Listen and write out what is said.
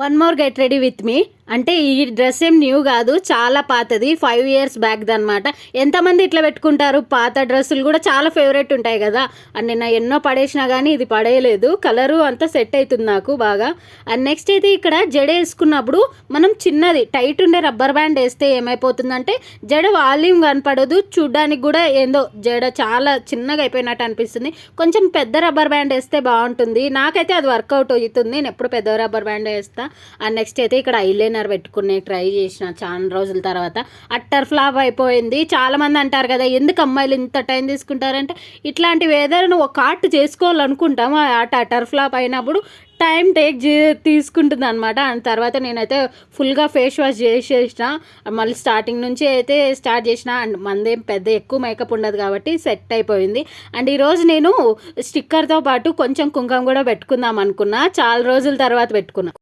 One more get ready with me అంటే ఈ dress ఏం న్యూ కాదు, చాలా పాతది, 5 years బ్యాక్ది అనమాట. ఎంతమంది ఇట్లా పెట్టుకుంటారు, పాత డ్రెస్సులు కూడా చాలా ఫేవరెట్ ఉంటాయి కదా. అండ్ నిన్న ఎన్నో పడేసినా కానీ ఇది పడేయలేదు, కలరు అంతా సెట్ అవుతుంది నాకు బాగా. అండ్ నెక్స్ట్ అయితే ఇక్కడ జడ వేసుకున్నప్పుడు మనం చిన్నది టైట్ ఉండే రబ్బర్ బ్యాండ్ వేస్తే ఏమైపోతుందంటే జడ వాల్యూమ్ కనపడదు, చూడ్డానికి కూడా ఏందో జడ చాలా చిన్నగా అయిపోయినట్టు అనిపిస్తుంది. కొంచెం పెద్ద రబ్బర్ బ్యాండ్ వేస్తే బాగుంటుంది, నాకైతే అది వర్కౌట్ అవుతుంది, నేను ఎప్పుడు పెద్ద రబ్బర్ బ్యాండ్ వేస్తా. అండ్ నెక్స్ట్ అయితే ఇక్కడ ఐలైనర్ పెట్టుకునే ట్రై చేసిన చాలా రోజుల తర్వాత, అట్టర్ ఫ్లాప్ అయిపోయింది. చాలామంది అంటారు కదా ఎందుకు అమ్మాయిలు ఇంత టైం తీసుకుంటారంటే, ఇట్లాంటివి ఏదైనా ఒక ఆర్ట్ చేసుకోవాలనుకుంటాం, ఆ ఆర్ట్ అట్టర్ ఫ్లాప్ అయినప్పుడు టైం తీసుకుంటుంది అనమాట. అండ్ తర్వాత నేనైతే ఫుల్గా ఫేస్ వాష్ చేసేసిన, మళ్ళీ స్టార్టింగ్ నుంచి అయితే స్టార్ట్ చేసిన. అండ్ మందేం పెద్ద ఎక్కువ మేకప్ ఉండదు కాబట్టి సెట్ అయిపోయింది. అండ్ ఈరోజు నేను స్టిక్కర్తో పాటు కొంచెం కుంకుమ కూడా పెట్టుకుందాం అనుకున్నా, చాలా రోజుల తర్వాత పెట్టుకున్నా.